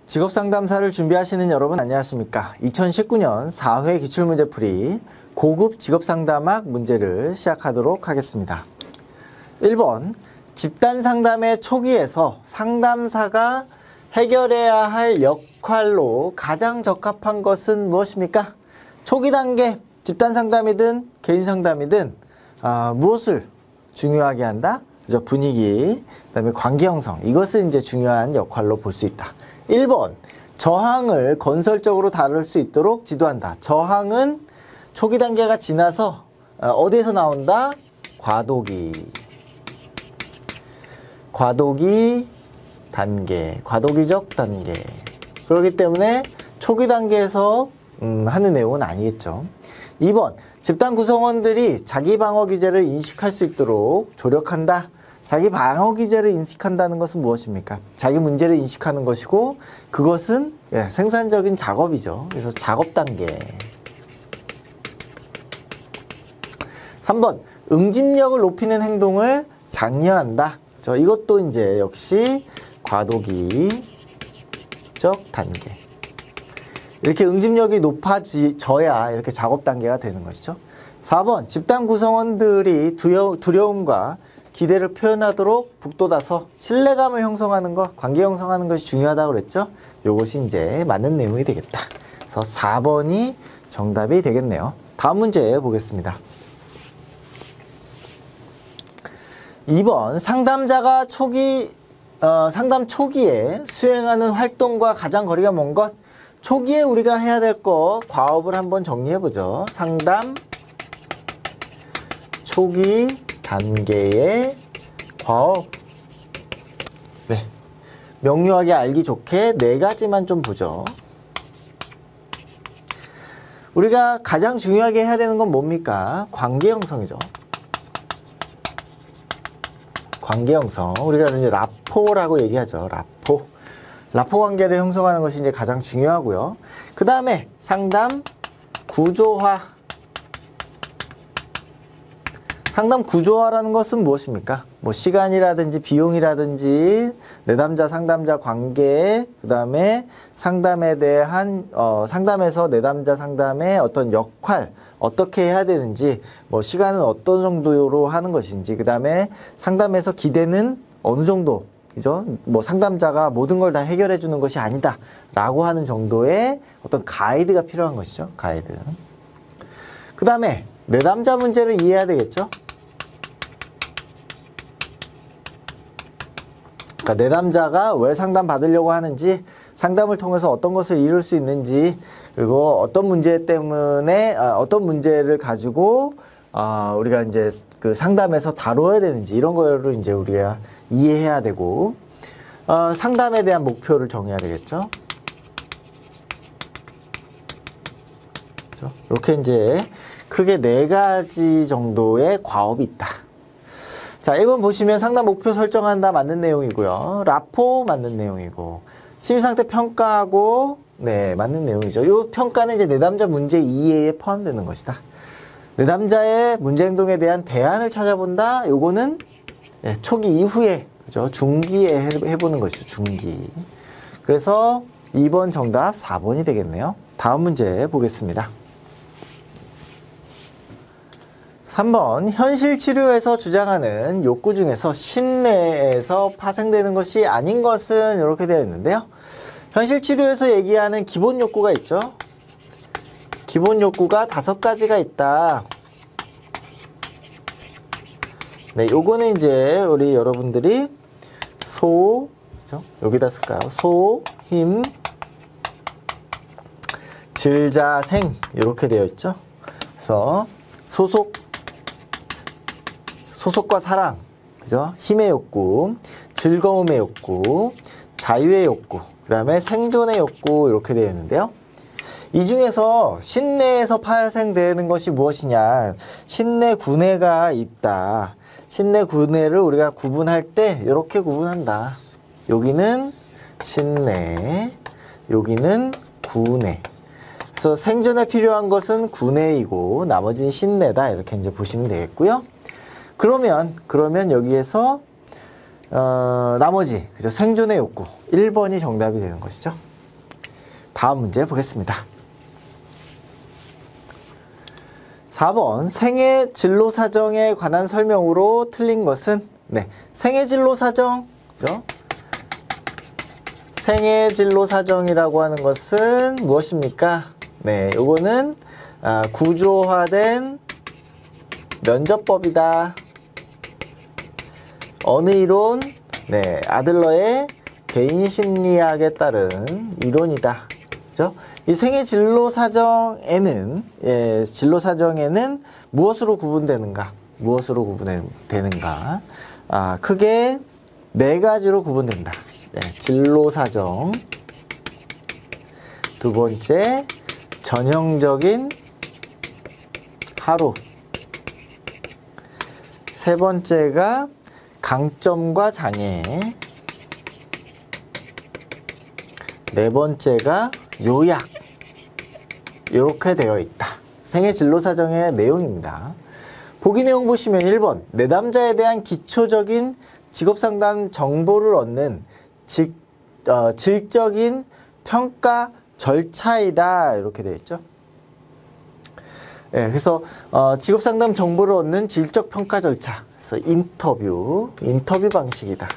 직업상담사를 준비하시는 여러분 안녕하십니까? 2019년 4회 기출문제풀이 고급 직업상담학 문제를 시작하도록 하겠습니다. 1번 집단상담의 초기에서 상담사가 해결해야 할 역할로 가장 적합한 것은 무엇입니까? 초기 단계 집단상담이든 개인상담이든 무엇을 중요하게 한다? 그죠? 분위기, 그 다음에 관계 형성, 이것을 이제 중요한 역할로 볼 수 있다. 1번 저항을 건설적으로 다룰 수 있도록 지도한다. 저항은 초기 단계가 지나서 어디에서 나온다? 과도기 단계, 과도기적 단계. 그렇기 때문에 초기 단계에서 하는 내용은 아니겠죠. 2번 집단 구성원들이 자기 방어 기제를 인식할 수 있도록 조력한다. 자기 방어 기제를 인식한다는 것은 무엇입니까? 자기 문제를 인식하는 것이고 그것은 생산적인 작업이죠. 그래서 작업 단계. 3번 응집력을 높이는 행동을 장려한다. 이것도 이제 역시 과도기적 단계. 이렇게 응집력이 높아져야 이렇게 작업 단계가 되는 것이죠. 4번 집단 구성원들이 두려움과 기대를 표현하도록 북돋아서 신뢰감을 형성하는 것, 관계 형성하는 것이 중요하다고 그랬죠. 이것이 이제 맞는 내용이 되겠다. 그래서 4번이 정답이 되겠네요. 다음 문제 보겠습니다. 2번 상담자가 상담 초기에 수행하는 활동과 가장 거리가 먼 것. 초기에 우리가 해야 될 거 과업을 한번 정리해보죠. 상담 초기 단계의 과업. 네. 명료하게 알기 좋게 4가지만 좀 보죠. 우리가 가장 중요하게 해야 되는 건 뭡니까? 관계 형성이죠. 관계 형성. 우리가 이제 라포라고 얘기하죠. 라포 관계를 형성하는 것이 이제 가장 중요하고요. 그 다음에 상담 구조화. 상담 구조화라는 것은 무엇입니까? 뭐 시간이라든지 비용이라든지 내담자 상담자 관계, 그 다음에 상담에 대한 상담에서 내담자 상담의 어떤 역할, 어떻게 해야 되는지, 뭐 시간은 어떤 정도로 하는 것인지, 그 다음에 상담에서 기대는 어느 정도, 그죠? 뭐 상담자가 모든 걸 다 해결해 주는 것이 아니다 라고 하는 정도의 어떤 가이드가 필요한 것이죠. 가이드. 그 다음에 내담자 문제를 이해해야 되겠죠. 그러니까 내담자가 왜 상담 받으려고 하는지, 상담을 통해서 어떤 것을 이룰 수 있는지, 그리고 어떤 문제 때문에 어떤 문제를 가지고 우리가 이제 그 상담에서 다뤄야 되는지, 이런 거를 이제 우리가 이해해야 되고, 상담에 대한 목표를 정해야 되겠죠. 그렇죠? 이렇게 이제 크게 4가지 정도의 과업이 있다. 자, 1번 보시면 상담 목표 설정한다 맞는 내용이고요. 라포 맞는 내용이고, 심리상태 평가하고 네 맞는 내용이죠. 이 평가는 이제 내담자 문제 이해에 포함되는 것이다. 내담자의 문제 행동에 대한 대안을 찾아본다. 요거는 초기 이후에, 그죠? 중기에 해보는 것이죠. 중기. 그래서 2번 정답 4번이 되겠네요. 다음 문제 보겠습니다. 3번 현실 치료에서 주장하는 욕구 중에서 신내에서 파생되는 것이 아닌 것은 이렇게 되어 있는데요. 현실 치료에서 얘기하는 기본 욕구가 있죠. 기본 욕구가 5가지가 있다. 네, 요거는 이제 우리 여러분들이 그죠? 여기다 쓸까요? 힘, 질자생 이렇게 되어 있죠. 그래서 소속과 사랑, 그죠? 힘의 욕구, 즐거움의 욕구, 자유의 욕구, 그 다음에 생존의 욕구 이렇게 되어 있는데요. 이 중에서 신내에서 파생되는 것이 무엇이냐? 신내 구내가 있다. 신내 구내를 우리가 구분할 때 이렇게 구분한다. 여기는 신내, 여기는 구내. 그래서 생존에 필요한 것은 구내이고 나머지는 신내다. 이렇게 이제 보시면 되겠고요. 그러면 여기에서 나머지, 그죠? 생존의 욕구 1번이 정답이 되는 것이죠. 다음 문제 보겠습니다. 4번 생애 진로 사정에 관한 설명으로 틀린 것은 네, 생애 진로 사정 그죠? 생애 진로 사정이라고 하는 것은 무엇입니까? 네, 요거는 구조화된 면접법이다. 어느 이론? 네, 아들러의 개인 심리학에 따른 이론이다. 그죠? 이 생애 진로 사정에는 진로 사정에는 무엇으로 구분되는가? 무엇으로 구분되는가? 크게 네 가지로 구분된다. 네, 진로 사정. 두 번째, 전형적인 하루. 세 번째가 강점과 장애. 네 번째가 요약. 이렇게 되어 있다. 생애 진로 사정의 내용입니다. 보기 내용 보시면 1번 내담자에 대한 기초적인 직업상담 정보를 얻는 질적인 평가 절차이다. 이렇게 되어 있죠. 네, 그래서 직업상담 정보를 얻는 질적 평가 절차. 그래서 인터뷰 방식이다.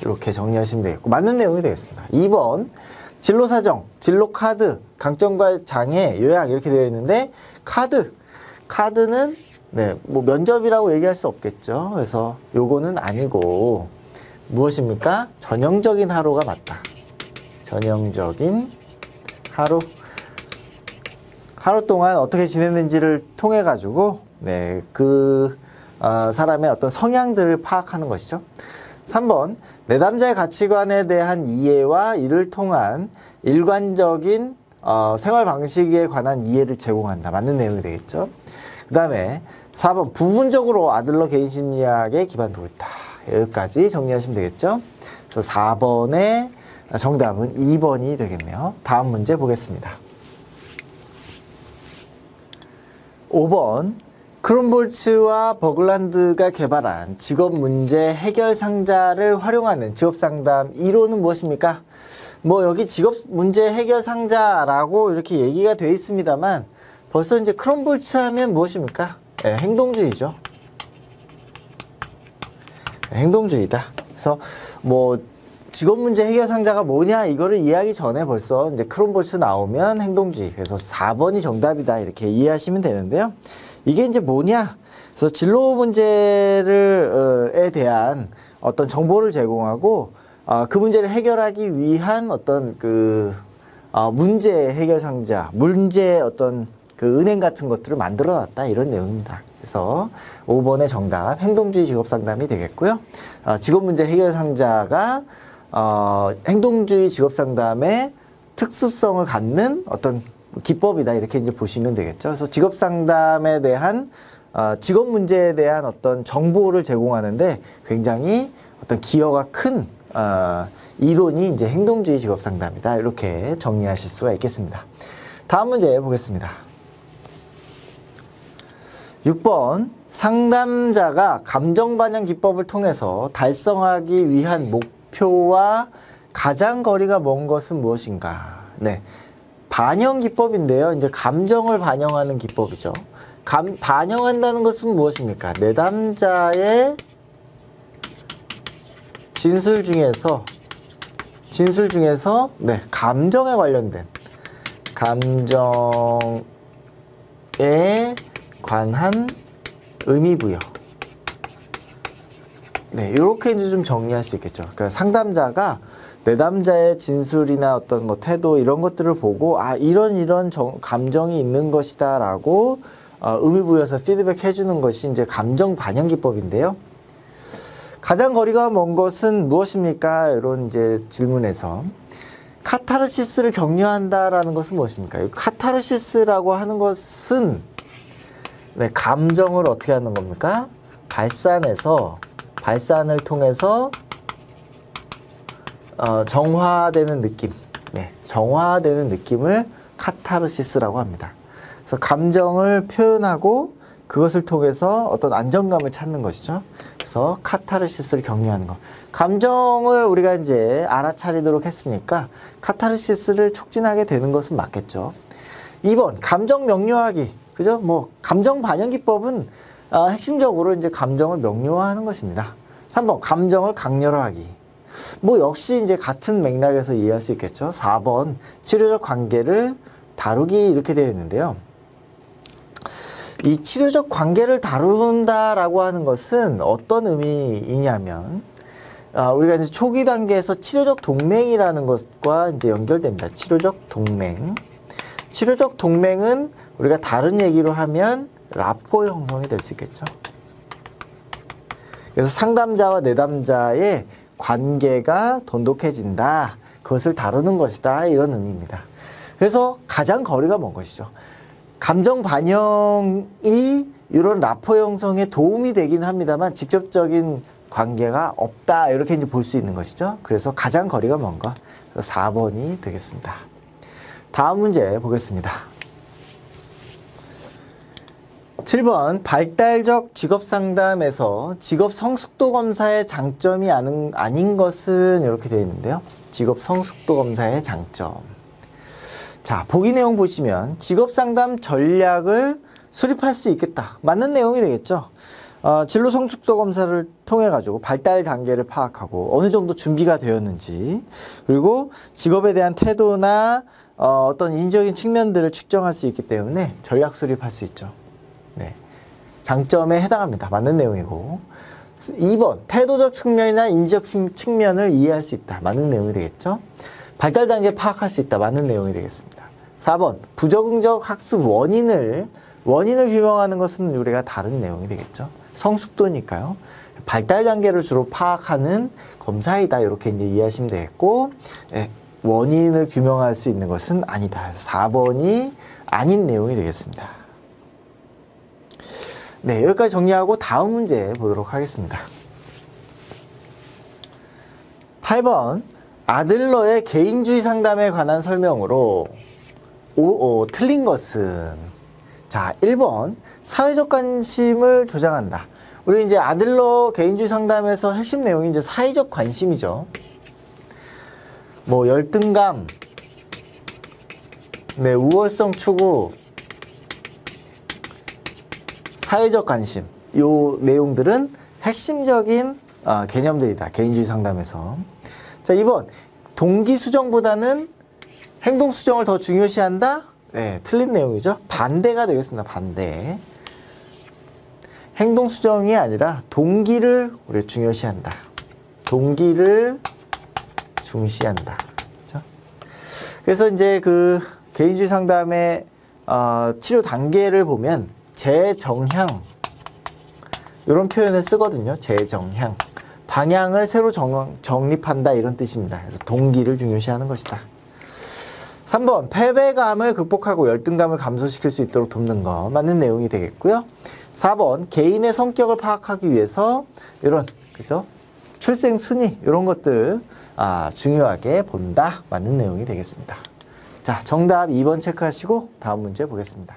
이렇게 정리하시면 되겠고 맞는 내용이 되겠습니다. 2번 진로 사정, 진로 카드, 강점과 장애, 요약 이렇게 되어 있는데 카드는 네, 뭐 면접이라고 얘기할 수 없겠죠. 그래서 요거는 아니고 무엇입니까? 전형적인 하루가 맞다. 전형적인 하루 동안 어떻게 지냈는지를 통해 가지고 네, 그 사람의 어떤 성향들을 파악하는 것이죠. 3번 내담자의 가치관에 대한 이해와 이를 통한 일관적인 생활 방식에 관한 이해를 제공한다. 맞는 내용이 되겠죠. 그 다음에 4번 부분적으로 아들러 개인 심리학에 기반두고 있다. 여기까지 정리하시면 되겠죠. 그래서 4번의 정답은 2번이 되겠네요. 다음 문제 보겠습니다. 5번 크롬볼츠와 버글란드가 개발한 직업문제 해결 상자를 활용하는 직업상담 이론은 무엇입니까? 뭐 여기 직업문제 해결 상자라고 이렇게 얘기가 되어 있습니다만 벌써 이제 크롬볼츠 하면 무엇입니까? 네, 행동주의죠. 행동주의다. 그래서 뭐 직업문제 해결 상자가 뭐냐 이거를 이해하기 전에 벌써 이제 크롬볼츠 나오면 행동주의. 그래서 4번이 정답이다 이렇게 이해하시면 되는데요. 이게 이제 뭐냐? 그래서 진로 문제에 대한 어떤 정보를 제공하고 그 문제를 해결하기 위한 어떤 문제 해결 상자, 문제 어떤 그 은행 같은 것들을 만들어 놨다 이런 내용입니다. 그래서 5번의 정답 행동주의 직업 상담이 되겠고요. 직업 문제 해결 상자가 행동주의 직업 상담의 특수성을 갖는 어떤 기법이다 이렇게 이제 보시면 되겠죠. 그래서 직업 상담에 대한 직업 문제에 대한 어떤 정보를 제공하는데 굉장히 어떤 기여가 큰 이론이 이제 행동주의 직업 상담이다 이렇게 정리하실 수가 있겠습니다. 다음 문제 보겠습니다. 6번 상담자가 감정 반영 기법을 통해서 달성하기 위한 목표와 가장 거리가 먼 것은 무엇인가? 네. 반영 기법인데요. 이제 감정을 반영하는 기법이죠. 반영한다는 것은 무엇입니까? 내담자의 진술 중에서 네, 감정에 관련된 감정에 관한 의미부여. 네, 이렇게 이제 좀 정리할 수 있겠죠. 그러니까 상담자가 내담자의 진술이나 어떤 뭐 태도 이런 것들을 보고 이런 감정이 있는 것이다 라고 의미부여서 피드백 해주는 것이 이제 감정 반영 기법인데요. 가장 거리가 먼 것은 무엇입니까? 이런 이제 질문에서 카타르시스를 격려한다라는 것은 무엇입니까? 이 카타르시스라고 하는 것은 네, 감정을 어떻게 하는 겁니까? 발산을 통해서 정화되는 느낌, 네, 정화되는 느낌을 카타르시스라고 합니다. 그래서 감정을 표현하고 그것을 통해서 어떤 안정감을 찾는 것이죠. 그래서 카타르시스를 격려하는 것. 감정을 우리가 이제 알아차리도록 했으니까 카타르시스를 촉진하게 되는 것은 맞겠죠. 2번, 감정 명료하기. 그죠? 뭐, 감정 반영 기법은 핵심적으로 이제 감정을 명료화하는 것입니다. 3번, 감정을 강렬하기. 뭐, 역시 이제 같은 맥락에서 이해할 수 있겠죠. 4번, 치료적 관계를 다루기 이렇게 되어 있는데요. 이 치료적 관계를 다룬다라고 하는 것은 어떤 의미이냐면, 우리가 이제 초기 단계에서 치료적 동맹이라는 것과 이제 연결됩니다. 치료적 동맹. 치료적 동맹은 우리가 다른 얘기로 하면 라포 형성이 될 수 있겠죠. 그래서 상담자와 내담자의 관계가 돈독해진다. 그것을 다루는 것이다. 이런 의미입니다. 그래서 가장 거리가 먼 것이죠. 감정 반영이 이런 라포 형성에 도움이 되긴 합니다만 직접적인 관계가 없다. 이렇게 이제 볼 수 있는 것이죠. 그래서 가장 거리가 먼 거 4번이 되겠습니다. 다음 문제 보겠습니다. 7번, 발달적 직업상담에서 직업 성숙도 검사의 장점이 아닌 것은 이렇게 되어 있는데요. 직업 성숙도 검사의 장점. 자, 보기 내용 보시면 직업상담 전략을 수립할 수 있겠다. 맞는 내용이 되겠죠. 진로 성숙도 검사를 통해 가지고 발달 단계를 파악하고 어느 정도 준비가 되었는지, 그리고 직업에 대한 태도나 어떤 인지적인 측면들을 측정할 수 있기 때문에 전략 수립할 수 있죠. 네. 장점에 해당합니다. 맞는 내용이고. 2번, 태도적 측면이나 인지적 측면을 이해할 수 있다. 맞는 내용이 되겠죠. 발달 단계 파악할 수 있다. 맞는 내용이 되겠습니다. 4번, 부적응적 학습 원인을 규명하는 것은 우리가 다른 내용이 되겠죠. 성숙도니까요. 발달 단계를 주로 파악하는 검사이다. 이렇게 이제 이해하시면 되겠고, 원인을 규명할 수 있는 것은 아니다. 그래서 4번이 아닌 내용이 되겠습니다. 네, 여기까지 정리하고 다음 문제 보도록 하겠습니다. 8번, 아들러의 개인주의 상담에 관한 설명으로 틀린 것은, 자, 1번, 사회적 관심을 조장한다. 우리 이제 아들러 개인주의 상담에서 핵심 내용이 이제 사회적 관심이죠. 뭐, 열등감, 네, 우월성 추구, 사회적 관심, 요 내용들은 핵심적인 개념들이다. 개인주의 상담에서. 자, 2번, 동기 수정보다는 행동 수정을 더 중요시한다? 네, 틀린 내용이죠. 반대가 되겠습니다. 반대. 행동 수정이 아니라 동기를 우리 중요시한다. 동기를 중시한다. 그렇죠? 그래서 이제 그 개인주의 상담의 치료 단계를 보면 재정향, 이런 표현을 쓰거든요. 재정향. 방향을 새로 정립한다, 이런 뜻입니다. 그래서 동기를 중요시하는 것이다. 3번, 패배감을 극복하고 열등감을 감소시킬 수 있도록 돕는 거. 맞는 내용이 되겠고요. 4번, 개인의 성격을 파악하기 위해서 이런, 그죠? 출생 순위, 이런 것들 중요하게 본다. 맞는 내용이 되겠습니다. 자, 정답 2번 체크하시고 다음 문제 보겠습니다.